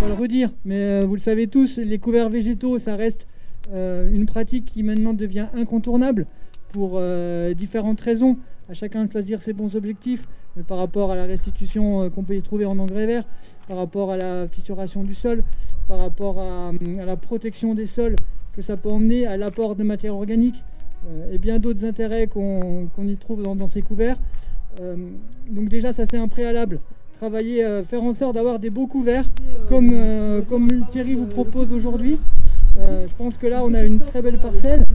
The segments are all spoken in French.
pas le redire, mais vous le savez tous, les couverts végétaux, ça reste une pratique qui maintenant devient incontournable pour différentes raisons. À chacun de choisir ses bons objectifs, mais par rapport à la restitution qu'on peut y trouver en engrais verts, par rapport à la fissuration du sol, par rapport à la protection des sols que ça peut emmener, à l'apport de matière organique et bien d'autres intérêts qu'on y trouve dans ces couverts. Donc déjà, ça c'est un préalable. Travailler, faire en sorte d'avoir des beaux couverts comme Thierry vous propose aujourd'hui. Je pense que là on a une très belle parcelle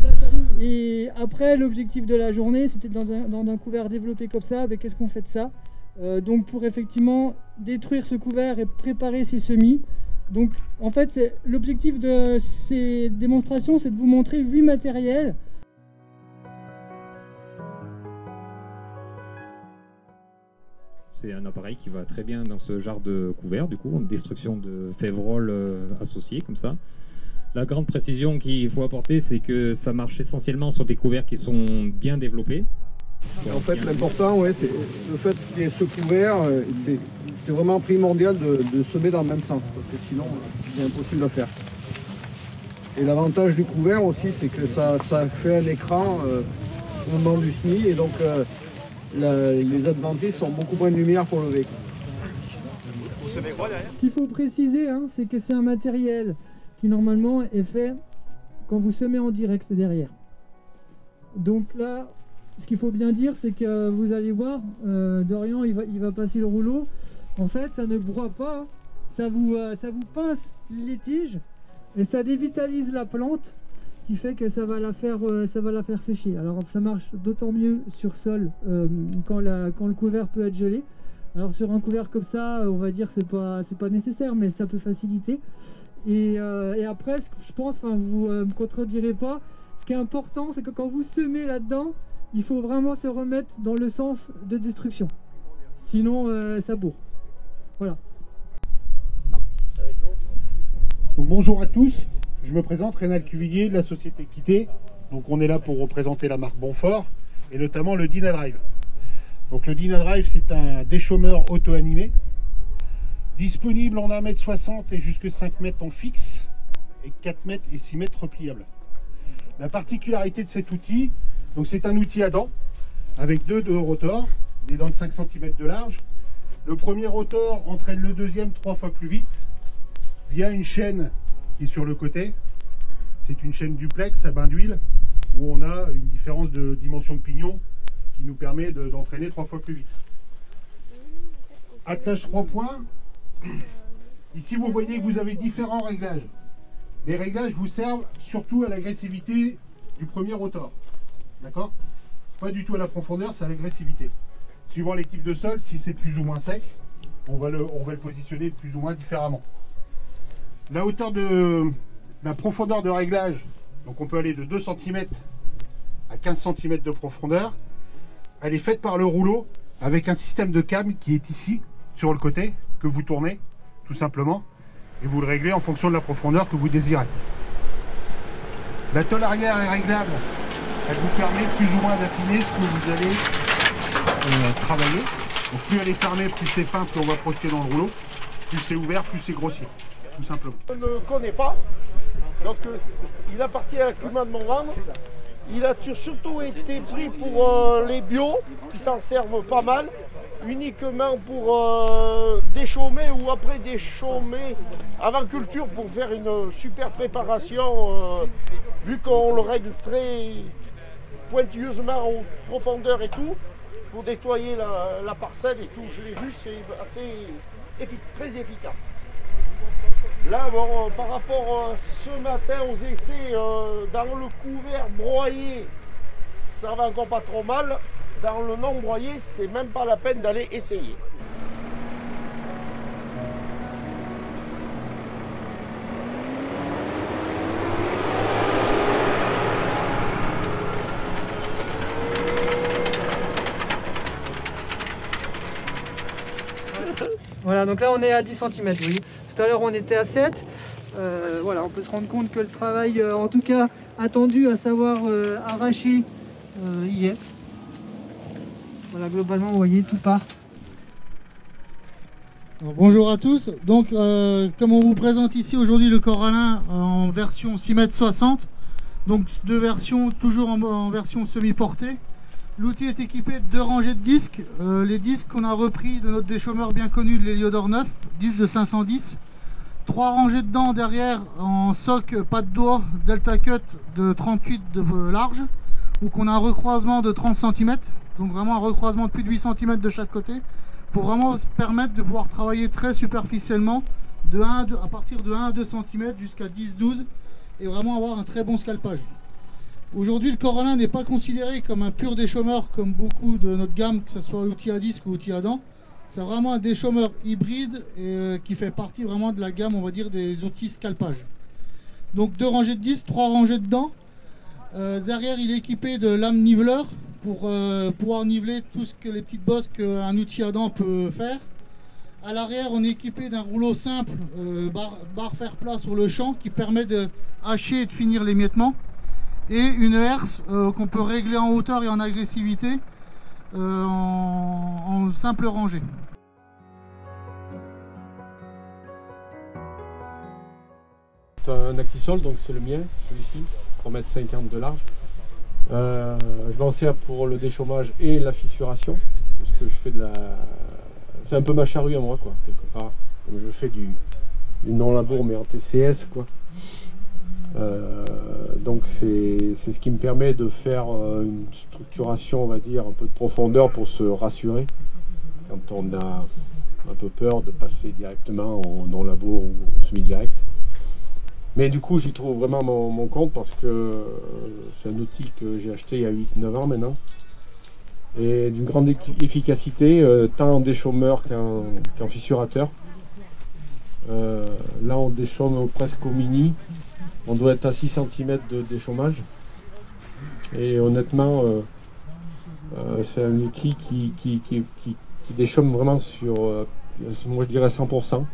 et après l'objectif de la journée c'était dans un couvert développé comme ça, avec qu'est-ce qu'on fait de ça, donc pour effectivement détruire ce couvert et préparer ces semis. Donc en fait l'objectif de ces démonstrations c'est de vous montrer 8 matériels. C'est un appareil qui va très bien dans ce genre de couvert, du coup, en destruction de févroles associés, comme ça. La grande précision qu'il faut apporter, c'est que ça marche essentiellement sur des couverts qui sont bien développés. En fait, l'important, ouais, c'est le fait qu'il y ait ce couvert, c'est vraiment primordial de semer dans le même sens, parce que sinon, c'est impossible à faire. Et l'avantage du couvert aussi, c'est que ça fait un écran au moment du semis, et donc les adventices ont beaucoup moins de lumière pour lever. Ce qu'il faut préciser, hein, c'est que c'est un matériel qui normalement est fait quand vous semez en direct derrière. Donc là, ce qu'il faut bien dire, c'est que vous allez voir, Dorian il va passer le rouleau. En fait, ça ne broie pas, ça vous pince les tiges et ça dévitalise la plante, qui fait que ça va la faire sécher. Alors ça marche d'autant mieux sur sol quand le couvert peut être gelé. Alors sur un couvert comme ça, on va dire c'est pas nécessaire, mais ça peut faciliter. Et après, je pense, enfin vous me contredirez pas, ce qui est important, c'est que quand vous semez là-dedans, il faut vraiment se remettre dans le sens de destruction. Sinon, ça bourre. Voilà. Donc, bonjour à tous. Je me présente, Rénal Cuvillier de la société Equité. Donc on est là pour représenter la marque Bonfort et notamment le Dynadrive. Donc le Dynadrive, c'est un déchaumeur auto-animé disponible en 1,60 m et jusqu'à 5 m en fixe et 4 m et 6 m repliable. La particularité de cet outil, donc c'est un outil à dents avec deux rotors, des dents de 5 cm de large. Le premier rotor entraîne le deuxième 3 fois plus vite via une chaîne qui est sur le côté. C'est une chaîne duplex à bain d'huile où on a une différence de dimension de pignon qui nous permet d'entraîner 3 fois plus vite. Attelage 3 points. Ici vous voyez que vous avez différents réglages. Les réglages vous servent surtout à l'agressivité du premier rotor. D'accord? Pas du tout à la profondeur, c'est à l'agressivité. Suivant les types de sol, si c'est plus ou moins sec, on va le positionner plus ou moins différemment. La hauteur la profondeur de réglage, donc on peut aller de 2 cm à 15 cm de profondeur. Elle est faite par le rouleau avec un système de câble qui est ici, sur le côté, que vous tournez tout simplement, et vous le réglez en fonction de la profondeur que vous désirez. La tôle arrière est réglable, elle vous permet plus ou moins d'affiner ce que vous allez travailler. Donc plus elle est fermée, plus c'est fin, plus on va projeter dans le rouleau, plus c'est ouvert, plus c'est grossier. Tout simplement. Je ne connais pas, donc il appartient à Climat de Montvendre. Il a surtout été pris pour les bio, qui s'en servent pas mal, uniquement pour déchaumer ou après déchaumer avant culture pour faire une super préparation, vu qu'on le règle très pointilleusement en profondeur et tout, pour nettoyer la parcelle et tout. Je l'ai vu, c'est très efficace. Là, bon, par rapport ce matin aux essais, dans le couvert broyé, ça va encore pas trop mal. Dans le non broyé, c'est même pas la peine d'aller essayer. Voilà, donc là on est à 10 cm, oui. Tout à l'heure on était à 7. Voilà, on peut se rendre compte que le travail, en tout cas attendu, à savoir arracher, y est. Voilà, globalement, vous voyez, tout part. Bonjour à tous. Donc, comme on vous présente ici aujourd'hui le Corallin en version 6,60 m, donc deux versions, toujours en version semi-portée. L'outil est équipé de 2 rangées de disques. Les disques qu'on a repris de notre déchômeur bien connu de l'Héliodor 9, 10 de 510. 3 rangées de dents derrière en soc pas de doigt Delta Cut de 38 de large, où qu'on a un recroisement de 30 cm, donc vraiment un recroisement de plus de 8 cm de chaque côté, pour vraiment permettre de pouvoir travailler très superficiellement à partir de 1 à 2 cm jusqu'à 10-12 et vraiment avoir un très bon scalpage. Aujourd'hui, le Corallin n'est pas considéré comme un pur déchômeur comme beaucoup de notre gamme, que ce soit outil à disque ou outil à dents. C'est vraiment un déchômeur hybride et, qui fait partie vraiment de la gamme, on va dire, des outils scalpage. Donc 2 rangées de disques, 3 rangées de dents. Derrière, il est équipé de lames niveleurs pour pouvoir niveler tout ce que les petites bosses qu'un outil à dents peut faire. À l'arrière, on est équipé d'un rouleau simple, barre fer plat sur le champ, qui permet de hacher et de finir l'émiettement. Et une herse qu'on peut régler en hauteur et en agressivité en simple rangée. C'est un Actisol, donc c'est le mien, celui-ci, 3,50 m de large. Je m'en sers pour le déchômage et la fissuration, parce que je fais de la... C'est un peu ma charrue à moi, quoi, quelque part. Comme je fais du non-labour, mais en TCS, quoi. Donc c'est ce qui me permet de faire une structuration, on va dire, un peu de profondeur pour se rassurer quand on a un peu peur de passer directement en non-labour ou semi-direct. Mais du coup, j'y trouve vraiment mon compte parce que c'est un outil que j'ai acheté il y a 8-9 ans maintenant. Et d'une grande efficacité, tant en déchômeur qu'en fissurateur. Là, on déchaume presque au mini. On doit être à 6 cm de déchômage. Et honnêtement, c'est un outil qui déchaume vraiment sur, moi je dirais 100%.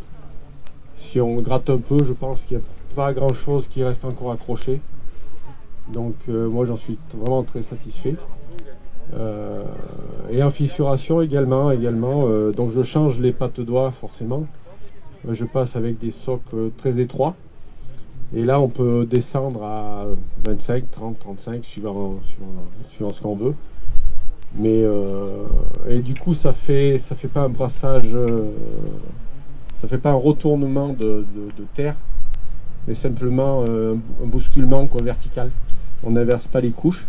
Si on gratte un peu, je pense qu'il n'y a pas grand chose qui reste encore accroché. Donc moi j'en suis vraiment très satisfait. Et en fissuration également, donc je change les pattes doigts forcément. Je passe avec des socs très étroits. Et là on peut descendre à 25, 30, 35 suivant ce qu'on veut. Mais et du coup ça fait pas un brassage, ça fait pas un retournement de terre, mais simplement un bousculement quoi, vertical. On n'inverse pas les couches.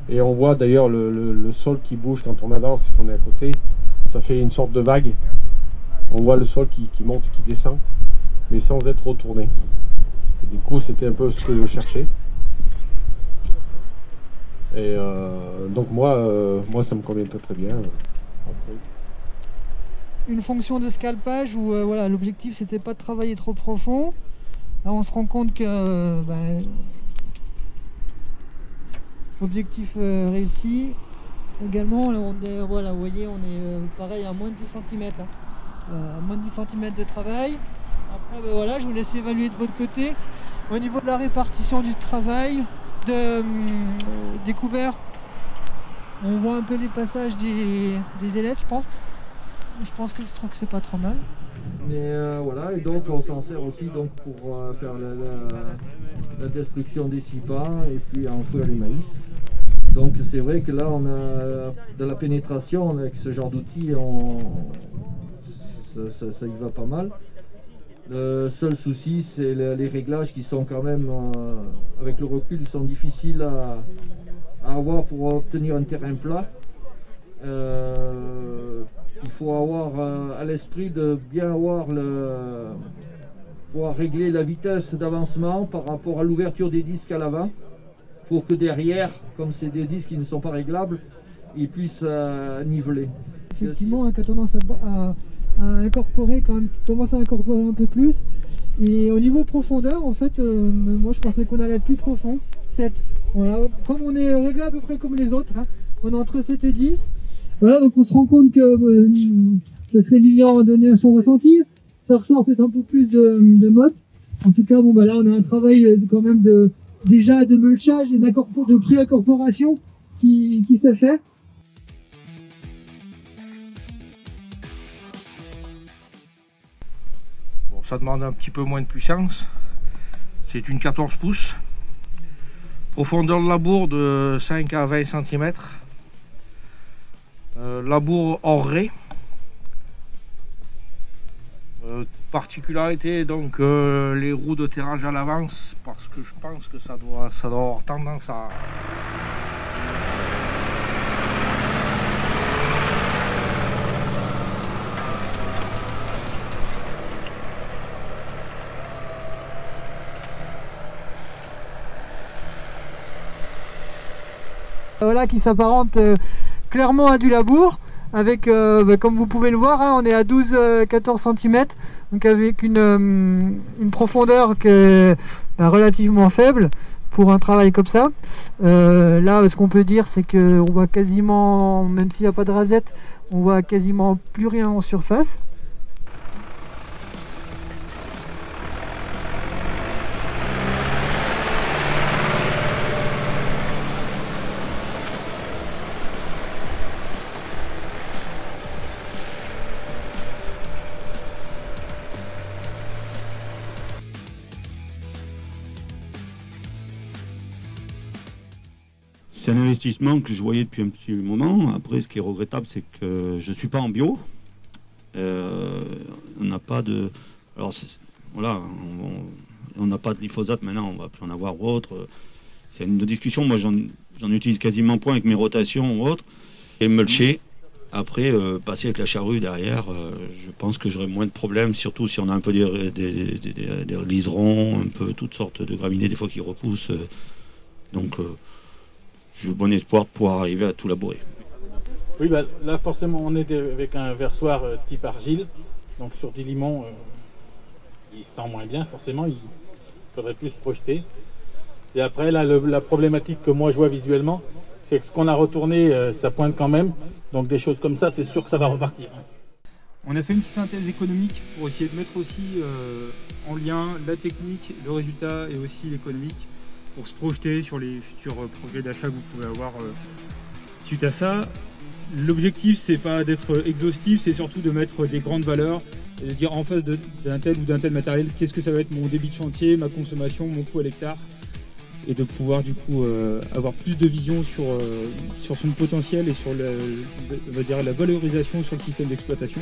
Et on voit d'ailleurs le sol qui bouge quand on avance et qu'on est à côté. Ça fait une sorte de vague. On voit le sol qui monte et qui descend, mais sans être retourné. Et du coup, c'était un peu ce que je cherchais. Et donc moi, ça me convient très bien. Après. Une fonction de scalpage où voilà, l'objectif c'était pas de travailler trop profond. Là, on se rend compte que objectif réussi. Également, là, voilà, vous voyez, on est pareil à moins de 10 cm. À moins de 10 cm de travail. Après, voilà, je vous laisse évaluer de votre côté. Au niveau de la répartition du travail, des couverts, on voit un peu les passages des ailettes, je pense. Je trouve que c'est pas trop mal. Mais voilà, et donc on s'en sert aussi donc, pour faire la destruction des sipans et puis enfouir les maïs. Donc c'est vrai que là on a de la pénétration avec ce genre d'outils, ça y va pas mal. Le seul souci c'est les réglages qui sont quand même, avec le recul, ils sont difficiles à avoir pour obtenir un terrain plat. Il faut avoir à l'esprit de bien avoir pouvoir régler la vitesse d'avancement par rapport à l'ouverture des disques à l'avant, pour que derrière, comme c'est des disques qui ne sont pas réglables, ils puissent niveler. Effectivement, hein, qui a tendance à incorporer quand même, qui commence à incorporer un peu plus. Et au niveau profondeur, en fait, moi je pensais qu'on allait être plus profond. 7. Voilà, comme on est réglé à peu près comme les autres, hein, on est entre 7 et 10. Voilà, donc on se rend compte que parce que Lilian a donné son ressenti, ça ressort peut-être un peu plus de mode. En tout cas, bon bah là on a un travail quand même déjà de mulchage et de pré-incorporation qui s'est fait. ça demande un petit peu moins de puissance. C'est une 14 pouces. Profondeur de labour de 5 à 20 cm. Labour hors raie. Particularité, donc les roues de terrage à l'avance, parce que je pense que ça doit avoir tendance à... Voilà, qui s'apparente clairement à du labour, avec, comme vous pouvez le voir, hein, on est à 12-14 cm, donc avec une profondeur qui est relativement faible pour un travail comme ça. Là, ce qu'on peut dire, c'est qu'on voit quasiment, même s'il n'y a pas de rasette, on voit quasiment plus rien en surface. C'est un investissement que je voyais depuis un petit moment. Après, ce qui est regrettable, c'est que je ne suis pas en bio. On n'a pas de... Alors, voilà, on n'a pas de glyphosate maintenant, on va plus en avoir ou autre. C'est une discussion, moi j'en utilise quasiment point avec mes rotations ou autres. Et mulcher, après, passer avec la charrue derrière, je pense que j'aurai moins de problèmes, surtout si on a un peu des liserons, un peu toutes sortes de graminées, des fois qui repoussent. Donc... j'ai bon espoir de pouvoir arriver à tout labourer. Oui, bah, là forcément on est avec un versoir type argile, donc sur du limon il sent moins bien forcément, il faudrait plus se projeter. Et après là la problématique que moi je vois visuellement, c'est que ce qu'on a retourné ça pointe quand même, donc des choses comme ça c'est sûr que ça va repartir. On a fait une petite synthèse économique pour essayer de mettre aussi en lien la technique, le résultat et aussi l'économique, pour se projeter sur les futurs projets d'achat que vous pouvez avoir suite à ça. L'objectif, c'est pas d'être exhaustif, c'est surtout de mettre des grandes valeurs et de dire en face d'un tel ou d'un tel matériel, qu'est-ce que ça va être mon débit de chantier, ma consommation, mon coût à l'hectare, et de pouvoir du coup avoir plus de vision sur son potentiel et sur on va dire, la valorisation sur le système d'exploitation.